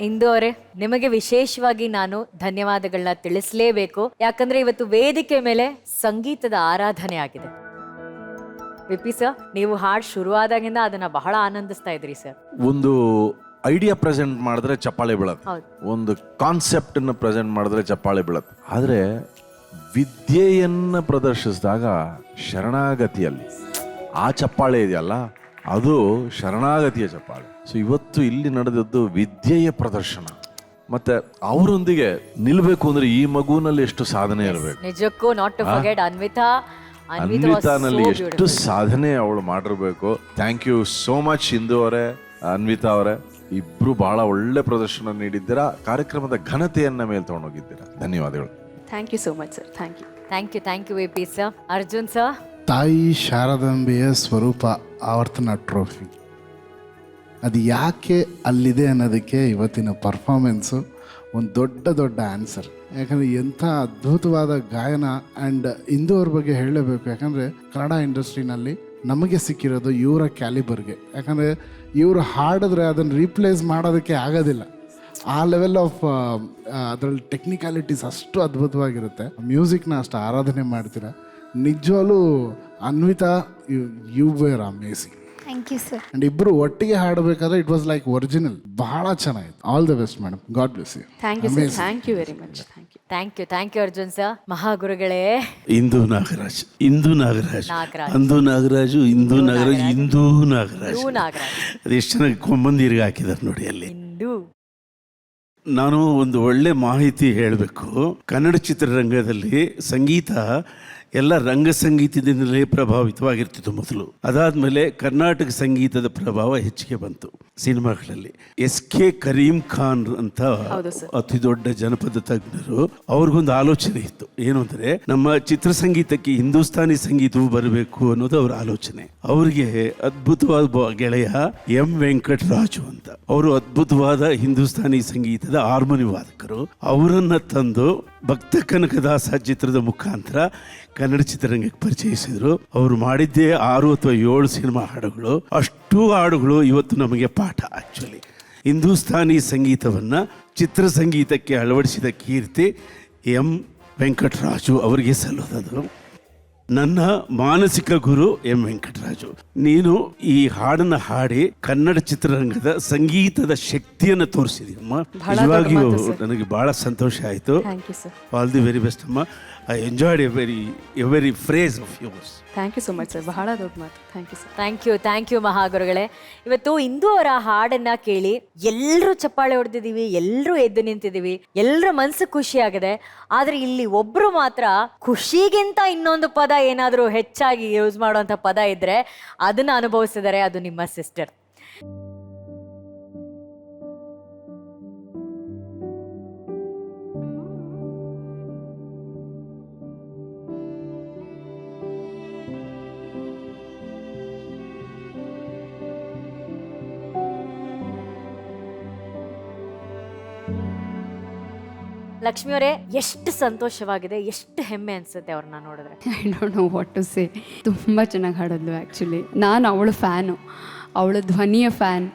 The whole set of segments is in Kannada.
ಇಂದು ಅವರೇ, ನಿಮಗೆ ವಿಶೇಷವಾಗಿ ನಾನು ಧನ್ಯವಾದಗಳನ್ನ ತಿಳಿಸಲೇಬೇಕು. ಯಾಕಂದ್ರೆ ಇವತ್ತು ವೇದಿಕೆ ಮೇಲೆ ಸಂಗೀತದ ಆರಾಧನೆ ಆಗಿದೆ. ವಿಪಿ ಸರ್, ನೀವು ಹಾಡು ಶುರುವಾದಾಗಿಂದ ಅದನ್ನ ಬಹಳ ಆನಂದಿಸ್ತಾ ಇದ್ರಿ ಸರ್. ಒಂದು ಐಡಿಯಾ ಪ್ರೆಸೆಂಟ್ ಮಾಡಿದ್ರೆ ಚಪ್ಪಾಳೆ ಬೀಳತ್ತೆ, ಹೌದು. ಒಂದು ಕಾನ್ಸೆಪ್ಟ್ ಅನ್ನು ಪ್ರೆಸೆಂಟ್ ಮಾಡಿದ್ರೆ ಚಪ್ಪಾಳೆ ಬೀಳತ್ತೆ. ಆದ್ರೆ ವಿದ್ಯೆಯನ್ನ ಪ್ರದರ್ಶಿಸಿದಾಗ ಶರಣಾಗತಿಯಲ್ಲಿ ಆ ಚಪ್ಪಾಳೆ ಇದೆಯಲ್ಲ, ಅದು ಶರಣಾಗತಿಯ ಚಪ್ಪಾಳೆ. ಸೊ ಇವತ್ತು ಇಲ್ಲಿ ನಡೆದದ್ದು ವಿದ್ಯೆಯ ಪ್ರದರ್ಶನ. ಮತ್ತೆ ಅವರೊಂದಿಗೆ ನಿಲ್ಬೇಕು ಅಂದ್ರೆ ಈ ಮಗುವಿನಲ್ಲಿ ಎಷ್ಟು ಸಾಧನೆ ಇರಬೇಕು. ನಿಜಕ್ಕೂ ನಾಟ್ ಟು ಫರ್ಗೆಟ್ ಅನ್ವಿತಾನಲ್ಲಿ ಎಷ್ಟು ಸಾಧನೆ ಅವಳು ಮಾಡಿರ್ಬೇಕು. ಥ್ಯಾಂಕ್ ಯು ಸೋ ಮಚ್ ಇಂದು ಅವರೇ, ಅನ್ವಿತಾ ಅವರೇ. ಇಬ್ರು ಬಹಳ ಒಳ್ಳೆ ಪ್ರದರ್ಶನ ನೀಡಿದ್ದೀರಾ. ಕಾರ್ಯಕ್ರಮದ ಘನತೆಯನ್ನ ಮೇಲೆ ತಗೊಂಡೋಗಿದ್ದೀರಾ. ಧನ್ಯವಾದಗಳು. Thank you so much sir. Thank you. Thank you VP sir. Arjun sir, ತಾಯಿ ಶಾರದಾಂಬೆಯ ಸ್ವರೂಪ ಆವರ್ತನ ಟ್ರೋಫಿ ಅದು ಯಾಕೆ ಅಲ್ಲಿದೆ ಅನ್ನೋದಕ್ಕೆ ಇವತ್ತಿನ ಪರ್ಫಾರ್ಮೆನ್ಸು ಒಂದು ದೊಡ್ಡ ಆನ್ಸರ್. ಯಾಕಂದರೆ ಎಂಥ ಅದ್ಭುತವಾದ ಗಾಯನ. ಆ್ಯಂಡ್ ಇಂದು ಅವ್ರ ಬಗ್ಗೆ ಹೇಳಲೇಬೇಕು. ಯಾಕಂದರೆ ಕನ್ನಡ ಇಂಡಸ್ಟ್ರಿನಲ್ಲಿ ನಮಗೆ ಸಿಕ್ಕಿರೋದು ಇವರ ಕ್ಯಾಲಿಬರ್ಗೆ. ಯಾಕಂದರೆ ಇವರು ಹಾಡಿದ್ರೆ ಅದನ್ನು ರೀಪ್ಲೇಸ್ ಮಾಡೋದಕ್ಕೆ ಆಗೋದಿಲ್ಲ. ಆ ಲೆವೆಲ್ ಆಫ್ ಅದರಲ್ಲಿ ಟೆಕ್ನಿಕಾಲಿಟೀಸ್ ಅಷ್ಟು ಅದ್ಭುತವಾಗಿರುತ್ತೆ. ಮ್ಯೂಸಿಕ್ನ ಅಷ್ಟು ಆರಾಧನೆ ಮಾಡ್ತೀರಾ. ನಿಜವಾಗ್ಲೂ Anvita, you were amazing. Thank you sir. And ಇಬ್ರು ಒಟ್ಟಿಗೆ ಹಾಡಬೇಕಾದ್ರೆ ಇಟ್ ವಾಸ್ ಲೈಕ್ ಒರಿಜಿನಲ್. ಬಹಳ ಚೆನ್ನಾಗಿತ್ತು. All the best madam. God bless you. Thank you sir. Thank you very much. Thank you Arjun sir. ಮಹಾಗುರುಗಳೇ, ಇಂದು ನಾಗರಾಜ್, ಅಂದು ನಾಗರಾಜು, ಇಂದು ನಾಗರಾಜ್, ಇಂದು ನಾಗರಾಜ್. ಅದೆಷ್ಟು ಚೆನ್ನಾಗಿ ಕೊಂಬಂದಿರ್ಗೆ ಹಾಕಿದ್ದಾರೆ ನೋಡಿ ಅಲ್ಲಿ. ನಾನು ಒಂದು ಒಳ್ಳೆ ಮಾಹಿತಿ ಹೇಳಬೇಕು. ಕನ್ನಡ ಚಿತ್ರರಂಗದಲ್ಲಿ ಸಂಗೀತ ಎಲ್ಲ ರಂಗ ಸಂಗೀತದಿಂದಲೇ ಪ್ರಭಾವಿತವಾಗಿರ್ತಿತ್ತು ಮೊದಲು. ಅದಾದಮೇಲೆ ಕರ್ನಾಟಕ ಸಂಗೀತದ ಪ್ರಭಾವ ಹೆಚ್ಚಿಗೆ ಬಂತು ಸಿನಿಮಾಗಳಲ್ಲಿ. SK ಕರೀಂ ಖಾನ್ ಅಂತ ಅತಿ ದೊಡ್ಡ ಜನಪದ ತಜ್ಞರು, ಅವ್ರಿಗೊಂದು ಆಲೋಚನೆ ಇತ್ತು. ಏನು ಅಂದರೆ, ನಮ್ಮ ಚಿತ್ರಸಂಗೀತಕ್ಕೆ ಹಿಂದೂಸ್ತಾನಿ ಸಂಗೀತವೂ ಬರಬೇಕು ಅನ್ನೋದು ಅವರ ಆಲೋಚನೆ. ಅವರಿಗೆ ಅದ್ಭುತವಾದ ಗೆಳೆಯ M ವೆಂಕಟರಾಜು ಅಂತ, ಅವರು ಅದ್ಭುತವಾದ ಹಿಂದೂಸ್ತಾನಿ ಸಂಗೀತದ ಹಾರ್ಮೋನಿ ವಾದಕರು. ಅವರನ್ನ ತಂದು ಭಕ್ತ ಕನಕದಾಸ ಚಿತ್ರದ ಮುಖಾಂತರ ಕನ್ನಡ ಚಿತ್ರರಂಗಕ್ಕೆ ಪರಿಚಯಿಸಿದ್ರು. ಅವರು ಮಾಡಿದ್ದೇ 6 ಅಥವಾ 7 ಸಿನಿಮಾ ಹಾಡುಗಳು. ಅಷ್ಟು ಹಾಡುಗಳು ಇವತ್ತು ನಮಗೆ ಪಾಠ. ಆಕ್ಚುಲಿ ಹಿಂದೂಸ್ತಾನಿ ಸಂಗೀತವನ್ನ ಚಿತ್ರಸಂಗೀತಕ್ಕೆ ಅಳವಡಿಸಿದ ಕೀರ್ತಿ M ವೆಂಕಟರಾಜು ಅವರಿಗೆ ಸಲ್ಲೋದದು. ನನ್ನ ಮಾನಸಿಕ ಗುರು M ವೆಂಕಟರಾಜು. ನೀನು ಈ ಹಾಡನ್ನ ಹಾಡಿ ಕನ್ನಡ ಚಿತ್ರರಂಗದ ಸಂಗೀತದ ಶಕ್ತಿಯನ್ನು ತೋರಿಸಿದೀಯಮ್ಮ. ನಿಜವಾಗಿಯೂ ನನಗೆ ಬಹಳ ಸಂತೋಷ ಆಯಿತು. ಆಲ್ ದಿ ವೆರಿ ಬೆಸ್ಟ್ ಅಮ್ಮ. I enjoyed every phrase of yours. Thank you so much sir. ಬಹಳ ದೊಡ್ಡ ಮಾತು. Thank you sir. Thank you ಮಹಾಗುರುಗಳೇ. ಇವತ್ತು ಇಂದು ಅವರ ಹಾಡನ್ನ ಕೇಳಿ ಎಲ್ಲರೂ ಚಪ್ಪಾಳೆ ಹೊಡೆದಿದ್ದೀವಿ, ಎಲ್ಲರೂ ಎದ್ದು ನಿಂತಿದ್ದೀವಿ, ಎಲ್ಲರ ಮನಸ್ಸು ಖುಷಿ ಆಗಿದೆ. ಆದ್ರೆ ಇಲ್ಲಿ ಒಬ್ರು ಮಾತ್ರ ಖುಷಿಗಿಂತ ಇನ್ನೊಂದು ಪದ ಏನಾದರೂ ಹೆಚ್ಚಾಗಿ ಯೂಸ್ ಮಾಡುವಂತ ಪದ ಇದ್ರೆ ಅದನ್ನ ಅನುಭವಿಸಿದರೆ ಅದು ನಿಮ್ಮ ಸಿಸ್ಟರ್. ಲಕ್ಷ್ಮಿ ಅವರೇ, ಎಷ್ಟು ಸಂತೋಷವಾಗಿದೆ, ಎಷ್ಟು ಹೆಮ್ಮೆ ಅನ್ಸುತ್ತೆ ಅವ್ರನ್ನ ನೋಡಿದ್ರೆ. I don't know what to say. ತುಂಬ ಚೆನ್ನಾಗಿ ಹಾಡೋದು. ಆ್ಯಕ್ಚುಲಿ ನಾನು ಅವಳ ಫ್ಯಾನು, ಅವಳ ಧ್ವನಿಯ ಫ್ಯಾನ್.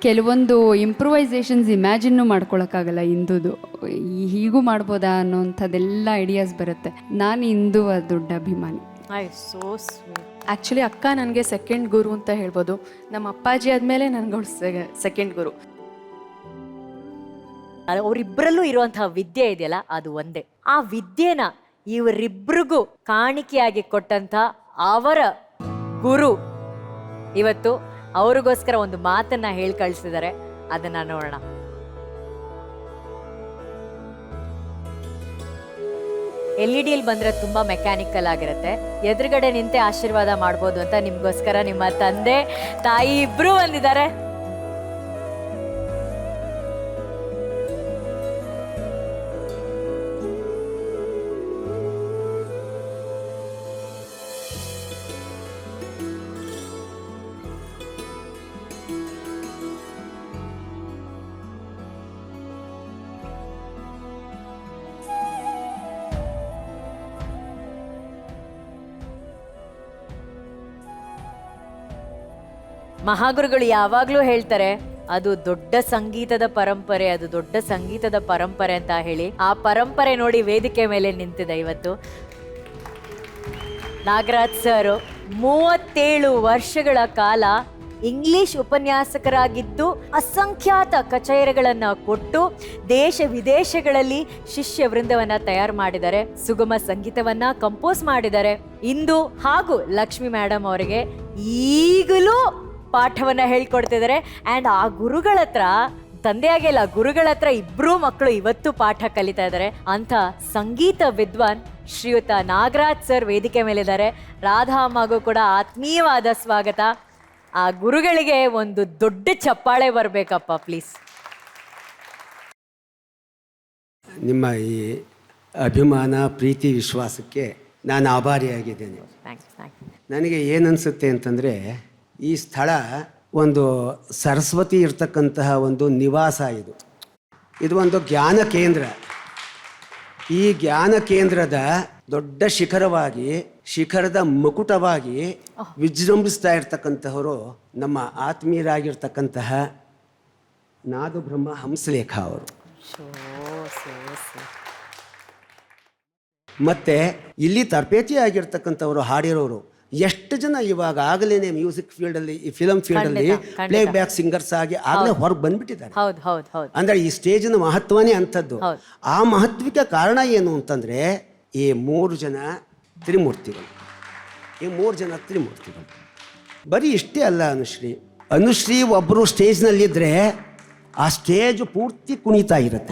ಕೆಲವೊಂದು ಇಂಪ್ರೂವೈಸೇಷನ್ಸ್ ಇಮ್ಯಾಜಿನ್ನು ಮಾಡ್ಕೊಳಕ್ಕಾಗಲ್ಲ. ಇಂದುದು ಹೀಗೂ ಮಾಡ್ಬೋದಾ ಅನ್ನೋಂಥದ್ದೆಲ್ಲ ಐಡಿಯಾಸ್ ಬರುತ್ತೆ. ನಾನು ಇಂದು ದೊಡ್ಡ ಅಭಿಮಾನಿ. So sweet. ಆ್ಯಕ್ಚುಲಿ ಅಕ್ಕ ನನಗೆ ಸೆಕೆಂಡ್ ಗುರು ಅಂತ ಹೇಳ್ಬೋದು. ನಮ್ಮ ಅಪ್ಪಾಜಿ ಆದಮೇಲೆ ನನಗೆ ಸೆಕೆಂಡ್ ಗುರು. ಅವರಿಬ್ಬರಲ್ಲೂ ಇರುವಂತಹ ವಿದ್ಯೆ ಇದೆಯಲ್ಲ, ಅದು ಒಂದೇ. ಆ ವಿದ್ಯೆನ ಇವರಿಬ್ರಿಗೂ ಕಾಣಿಕೆಯಾಗಿ ಕೊಟ್ಟಂತ ಅವರ ಗುರು ಇವತ್ತು ಅವ್ರಿಗೋಸ್ಕರ ಒಂದು ಮಾತನ್ನ ಹೇಳಿ ಕಳಿಸಿದ್ದಾರೆ. ಅದನ್ನ ನೋಡೋಣ. LED ಬಂದ್ರೆ ತುಂಬಾ ಮೆಕ್ಯಾನಿಕಲ್ ಆಗಿರುತ್ತೆ. ಎದುರುಗಡೆ ನಿಂತೆ ಆಶೀರ್ವಾದ ಮಾಡ್ಬೋದು ಅಂತ ನಿಮ್ಗೋಸ್ಕರ ನಿಮ್ಮ ತಂದೆ ತಾಯಿ ಇಬ್ರು ಬಂದಿದ್ದಾರೆ. ಮಹಾಗುರುಗಳು ಯಾವಾಗ್ಲೂ ಹೇಳ್ತಾರೆ, ಅದು ದೊಡ್ಡ ಸಂಗೀತದ ಪರಂಪರೆ, ಅದು ದೊಡ್ಡ ಸಂಗೀತದ ಪರಂಪರೆ ಅಂತ ಹೇಳಿ ಆ ಪರಂಪರೆ ನೋಡಿ ವೇದಿಕೆ ಮೇಲೆ ನಿಂತಿದೆ ಇವತ್ತು. ನಾಗರಾಜ್ ಸರ್ 37 ವರ್ಷಗಳ ಕಾಲ ಇಂಗ್ಲಿಷ್ ಉಪನ್ಯಾಸಕರಾಗಿದ್ದು ಅಸಂಖ್ಯಾತ ಕಚೇರಿಗಳನ್ನ ಕೊಟ್ಟು ದೇಶ ವಿದೇಶಗಳಲ್ಲಿ ಶಿಷ್ಯ ವೃಂದವನ್ನ ತಯಾರು ಮಾಡಿದ್ದಾರೆ. ಸುಗಮ ಸಂಗೀತವನ್ನ ಕಂಪೋಸ್ ಮಾಡಿದ್ದಾರೆ. ಇಂದು ಹಾಗೂ ಲಕ್ಷ್ಮಿ ಮೇಡಮ್ ಅವರಿಗೆ ಈಗಲೂ ಪಾಠವನ್ನ ಹೇಳ್ಕೊಡ್ತಿದ್ದಾರೆ. ಆ್ಯಂಡ್ ಆ ಗುರುಗಳ ಹತ್ರ, ತಂದೆಯಾಗಿಲ್ಲ ಗುರುಗಳ ಹತ್ರ ಇಬ್ಬರೂ ಮಕ್ಕಳು ಇವತ್ತು ಪಾಠ ಕಲಿತಾ ಇದ್ದಾರೆ. ಅಂತ ಸಂಗೀತ ವಿದ್ವಾನ್ ಶ್ರೀಯುತ ನಾಗರಾಜ್ ಸರ್ ವೇದಿಕೆ ಮೇಲಿದ್ದಾರೆ. ರಾಧಾ ಅಮ್ಮಗೂ ಕೂಡ ಆತ್ಮೀಯವಾದ ಸ್ವಾಗತ. ಆ ಗುರುಗಳಿಗೆ ಒಂದು ದೊಡ್ಡ ಚಪ್ಪಾಳೆ ಬರಬೇಕಪ್ಪ ಪ್ಲೀಸ್. ನಿಮ್ಮ ಈ ಅಭಿಮಾನ, ಪ್ರೀತಿ, ವಿಶ್ವಾಸಕ್ಕೆ ನಾನು ಆಭಾರಿಯಾಗಿದ್ದೇನೆ. ನನಗೆ ಏನನ್ಸುತ್ತೆ ಅಂತಂದರೆ, ಈ ಸ್ಥಳ ಒಂದು ಸರಸ್ವತಿ ಇರ್ತಕ್ಕಂತಹ ಒಂದು ನಿವಾಸ. ಇದು ಒಂದು ಜ್ಞಾನ ಕೇಂದ್ರ. ಈ ಜ್ಞಾನ ಕೇಂದ್ರದ ದೊಡ್ಡ ಶಿಖರವಾಗಿ, ಶಿಖರದ ಮುಕುಟವಾಗಿ ವಿಜೃಂಭಿಸ್ತಾ ಇರ್ತಕ್ಕಂತಹವರು ನಮ್ಮ ಆತ್ಮೀಯರಾಗಿರ್ತಕ್ಕಂತಹ ನಾದು ಬ್ರಹ್ಮ ಹಂಸಲೇಖ ಅವರು. ಮತ್ತೆ ಇಲ್ಲಿ ತರಬೇತಿಯಾಗಿರ್ತಕ್ಕಂಥವರು ಹಾಡಿರೋರು ಎಷ್ಟು ಜನ ಇವಾಗ ಆಗಲೇ ಮ್ಯೂಸಿಕ್ ಫೀಲ್ಡಲ್ಲಿ, ಈ ಫಿಲಮ್ ಫೀಲ್ಡಲ್ಲಿ ಪ್ಲೇ ಬ್ಯಾಕ್ ಸಿಂಗರ್ಸ್ ಆಗಿ ಆಗಲೇ ಹೊರಗೆ ಬಂದ್ಬಿಟ್ಟಿದ್ದಾರೆ. ಅಂದ್ರೆ ಈ ಸ್ಟೇಜಿನ ಮಹತ್ವನೇ ಅಂಥದ್ದು. ಆ ಮಹತ್ವಕ್ಕೆ ಕಾರಣ ಏನು ಅಂತಂದ್ರೆ ಈ 3 ಜನ ತ್ರಿಮೂರ್ತಿಗಳು. ಬರೀ ಇಷ್ಟೇ ಅಲ್ಲ, ಅನುಶ್ರೀ ಒಬ್ಬರು ಸ್ಟೇಜ್ನಲ್ಲಿದ್ದರೆ ಆ ಸ್ಟೇಜ್ ಪೂರ್ತಿ ಕುಣಿತಾ ಇರುತ್ತೆ.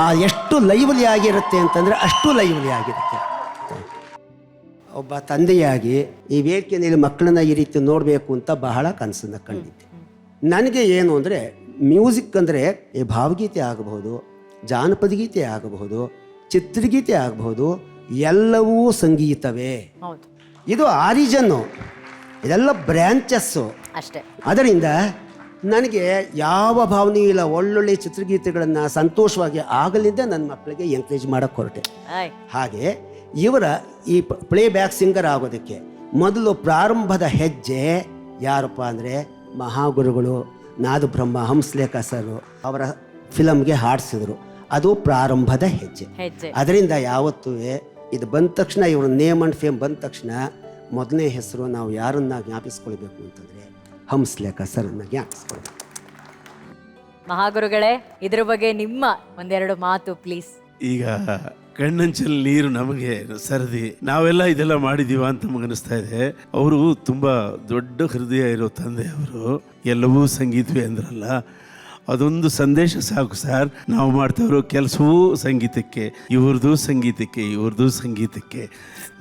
ಆ ಎಷ್ಟು ಲೈವ್ಲಿ ಆಗಿರುತ್ತೆ ಅಂತಂದರೆ ಅಷ್ಟು ಲೈವ್ಲಿ ಆಗಿರುತ್ತೆ. ಒಬ್ಬ ತಂದೆಯಾಗಿ ಈ ವೇದಿಕೆಯಲ್ಲಿ ಮಕ್ಕಳನ್ನ ಈ ರೀತಿ ನೋಡಬೇಕು ಅಂತ ಬಹಳ ಕನಸನ್ನು ಕಂಡಿದ್ದೆ. ನನಗೆ ಏನು ಅಂದರೆ, ಮ್ಯೂಸಿಕ್ ಅಂದರೆ ಈ ಭಾವಗೀತೆ ಆಗಬಹುದು, ಜಾನಪದ ಗೀತೆ ಆಗಬಹುದು, ಚಿತ್ರಗೀತೆ ಆಗಬಹುದು, ಎಲ್ಲವೂ ಸಂಗೀತವೇ. ಇದು ಆರಿಜನ್ನು, ಇದೆಲ್ಲ ಬ್ರ್ಯಾಂಚಸ್ಸು ಅಷ್ಟೇ. ಅದರಿಂದ ನನಗೆ ಯಾವ ಭಾವನೆಯೂ ಇಲ್ಲ. ಒಳ್ಳೊಳ್ಳೆ ಚಿತ್ರಗೀತೆಗಳನ್ನು ಸಂತೋಷವಾಗಿ ಆಗಲಿಂದ ನನ್ನ ಮಕ್ಕಳಿಗೆ ಎಂಕರೇಜ್ ಮಾಡೋಕ್ಕೆ ಹೊರಟೆ. ಹಾಗೆ ಇವರ ಈ ಪ್ಲೇ ಬ್ಯಾಕ್ ಸಿಂಗರ್ ಆಗೋದಕ್ಕೆ ಮೊದಲು ಪ್ರಾರಂಭದ ಹೆಜ್ಜೆ ಯಾರಪ್ಪ ಅಂದರೆ ಮಹಾಗುರುಗಳು ನಾದು ಬ್ರಹ್ಮ ಹಂಸಲೇಖ ಸರ್ ಅವರ ಫಿಲಮ್ಗೆ ಹಾಡಿಸಿದ್ರು. ಅದು ಪ್ರಾರಂಭದ ಹೆಜ್ಜೆ. ಅದರಿಂದ ಯಾವತ್ತೂ ಇದು ಬಂದ ತಕ್ಷಣ, ಇವ್ರ ನೇಮ್ ಆ್ಯಂಡ್ ಫೇಮ್ ಬಂದ ತಕ್ಷಣ ಮೊದಲನೇ ಹೆಸರು ನಾವು ಯಾರನ್ನ ಜ್ಞಾಪಿಸ್ಕೊಳ್ಬೇಕು ಅಂತಂದರೆ ಹಂಸಲೇಖ ಸರ್ನ ಜ್ಞಾಪಿಸ್ಕೊಳ್ಬೇಕು. ಮಹಾಗುರುಗಳೇ, ಇದ್ರ ಬಗ್ಗೆ ನಿಮ್ಮ ಒಂದೆರಡು ಮಾತು ಪ್ಲೀಸ್. ಈಗ ಕಣ್ಣಂಚಲ್ಲಿ ನೀರು ನಮಗೆ ಸರದಿ, ನಾವೆಲ್ಲ ಇದೆಲ್ಲ ಮಾಡಿದೀವ ಅಂತ ನಮಗನಿಸ್ತಾ ಇದೆ. ಅವರು ತುಂಬಾ ದೊಡ್ಡ ಹೃದಯ ಇರೋ ತಂದೆ. ಅವರು ಎಲ್ಲವೂ ಸಂಗೀತವೇ ಅಂದ್ರಲ್ಲ, ಅದೊಂದು ಸಂದೇಶ ಸಾಕು ಸರ್. ನಾವು ಮಾಡ್ತಾರೋ ಕೆಲಸವೂ ಸಂಗೀತಕ್ಕೆ, ಇವ್ರದ್ದು ಸಂಗೀತಕ್ಕೆ, ಇವ್ರದ್ದು ಸಂಗೀತಕ್ಕೆ,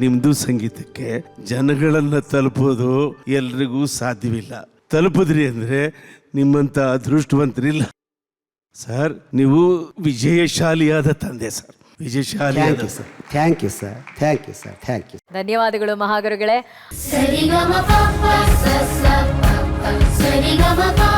ನಿಮ್ಮದು ಸಂಗೀತಕ್ಕೆ. ಜನಗಳನ್ನು ತಲುಪೋದು ಎಲ್ರಿಗೂ ಸಾಧ್ಯವಿಲ್ಲ. ತಲುಪಿದ್ರಿ ಅಂದರೆ ನಿಮ್ಮಂಥ ಅದೃಷ್ಟವಂತರಿಲ್ಲ ಸರ್. ನೀವು ವಿಜಯಶಾಲಿಯಾದ ತಂದೆ ಸರ್, ವಿಜಯಶಾಲಿ. Thank you sir, thank you sir, thank you. ಧನ್ಯವಾದಗಳು ಮಹಾಗುರುಗಳೇ. ಸರಿಗಮ ಪಪ್ಪ ಸಸ ಪಪ್ಪ ಸರಿಗಮ ಪಾ